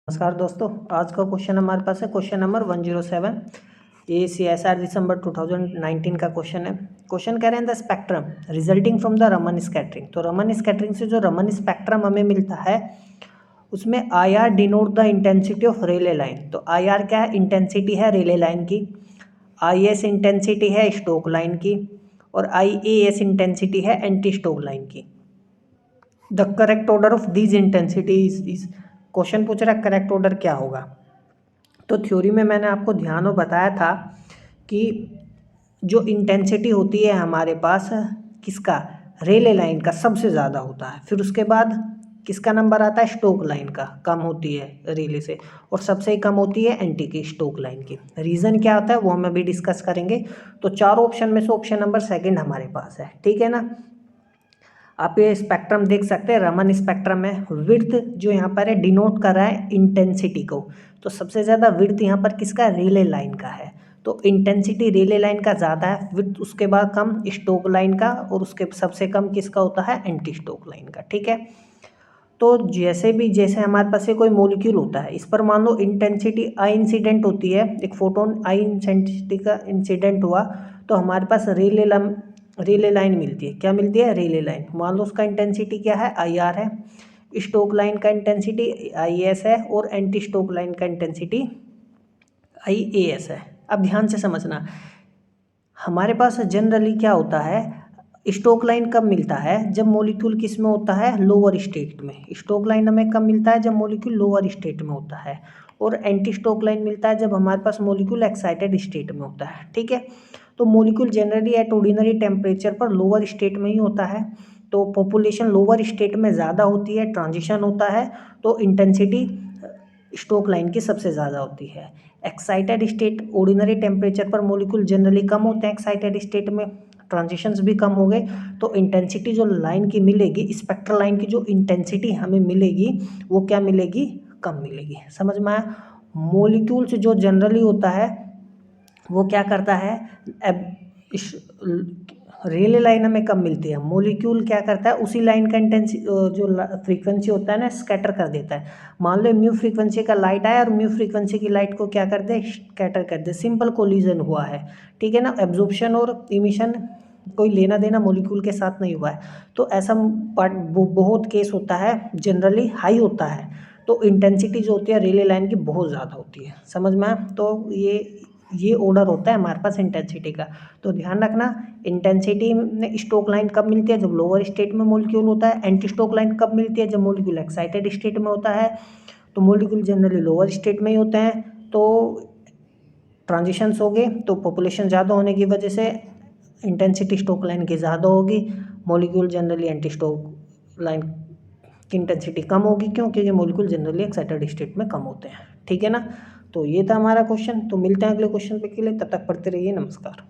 नमस्कार दोस्तों, आज का क्वेश्चन हमारे पास है क्वेश्चन नंबर 107। ये CSR दिसंबर 2019 का क्वेश्चन है। क्वेश्चन कह रहे हैं the spectrum resulting from the Raman scattering. तो रमन स्कैटरिंग से जो रमन स्पेक्ट्रम हमें मिलता है उसमें IR denote the intensity of Rayleigh line. तो IR क्या है? इंटेंसिटी है रेले लाइन की। IS इंटेंसिटी है स्टोक लाइन की और IAS इंटेंसिटी है एंटी स्टोक लाइन की। The correct order of these intensities is, question पूछ रहा है करेक्ट ऑर्डर क्या होगा। तो थ्योरी में मैंने आपको ध्यान में बताया था कि जो इंटेंसिटी होती है हमारे पास किसका, रेले लाइन का सबसे ज़्यादा होता है। फिर उसके बाद किसका नंबर आता है, स्टोक लाइन का कम होती है रेले से, और सबसे कम होती है एंटी की स्टोक लाइन की। रीज़न क्या होता है वो हम अभी डिस्कस करेंगे। तो चार ऑप्शन में से ऑप्शन नंबर सेकंड हमारे पास है, ठीक है ना। आप ये स्पेक्ट्रम देख सकते हैं, रमन स्पेक्ट्रम है। विड्थ जो यहाँ पर है डिनोट कर रहा है इंटेंसिटी को। तो सबसे ज़्यादा विड्थ यहाँ पर किसका, रेले लाइन का है। तो इंटेंसिटी रेले लाइन का ज़्यादा है, विड्थ उसके बाद कम स्टोक लाइन का, और उसके सबसे कम किसका होता है, एंटी स्टोक लाइन का, ठीक है। तो जैसे हमारे पास ये कोई मॉलिक्यूल होता है, इस पर मान लो इंटेंसिटी आई इंसिडेंट होती है, एक फोटोन आई इंटेंसिटी का इंसिडेंट हुआ, तो हमारे पास रेले लाइन मिलती है। क्या मिलती है, रेले लाइन। मान लो उसका इंटेंसिटी क्या है, IR है, स्टोक लाइन का इंटेंसिटी IS है, और एंटी स्टोक लाइन का इंटेंसिटी IAS है। अब ध्यान से समझना, हमारे पास जनरली क्या होता है, स्टोक लाइन कब मिलता है, जब मॉलिक्यूल किस में होता है, लोअर स्टेट में। स्टोक लाइन हमें कब मिलता है, जब मॉलिक्यूल लोअर स्टेट में होता है, और एंटी स्टोक लाइन मिलता है जब हमारे पास मॉलिक्यूल एक्साइटेड स्टेट में होता है, ठीक है। तो molecule generally at ordinary temperature पर लोअर स्टेट में ही होता है। तो पॉपुलेशन लोअर स्टेट में ज़्यादा होती है, ट्रांजिशन होता है, तो इंटेंसिटी स्टोक लाइन की सबसे ज़्यादा होती है। एक्साइटेड स्टेट, ऑर्डिनरी टेम्परेचर पर मॉलिक्यूल जनरली कम होते हैं एक्साइटेड स्टेट में, ट्रांजिशंस भी कम हो गए, तो इंटेंसिटी जो लाइन की मिलेगी, स्पेक्ट्रल लाइन की जो इंटेंसिटी हमें मिलेगी वो क्या मिलेगी, कम मिलेगी। समझ में आया। मॉलिक्यूल्स जो जनरली होता है वो क्या करता है, रेले लाइन हमें कब मिलती है, मॉलिक्यूल क्या करता है उसी लाइन का जो फ्रीक्वेंसी होता है ना, स्कैटर कर देता है। मान लो म्यू फ्रीक्वेंसी का लाइट आया और म्यू फ्रीक्वेंसी की लाइट को क्या कर दे, स्कैटर कर दे। सिंपल कोलिजन हुआ है, ठीक है ना। एब्जॉर्प्शन और इमिशन कोई लेना देना मॉलिक्यूल के साथ नहीं हुआ है। तो ऐसा बहुत केस होता है, जनरली हाई होता है, तो इंटेंसिटी जो होती है रेले लाइन की बहुत ज़्यादा होती है। समझ में आया। तो ये ऑर्डर होता है हमारे पास इंटेंसिटी का। तो ध्यान रखना, इंटेंसिटी में स्टोक लाइन कब मिलती है, जब लोअर स्टेट में मॉलिक्यूल होता है। एंटी स्टोक लाइन कब मिलती है, जब मॉलिक्यूल एक्साइटेड स्टेट में होता है। तो मॉलिक्यूल जनरली लोअर स्टेट में ही होते हैं, तो ट्रांजिशंस हो गए, तो पॉपुलेशन ज़्यादा होने की वजह से इंटेंसिटी स्टोक लाइन की ज़्यादा होगी। Molecule generally anti Stoke line की इंटेंसिटी कम होगी, क्योंकि ये मॉलिक्यूल जनरली एक्साइटेड स्टेट में कम होते हैं, ठीक है ना। तो ये था हमारा क्वेश्चन। तो मिलते हैं अगले क्वेश्चन पे के लिए, तब तक पढ़ते रहिए। नमस्कार।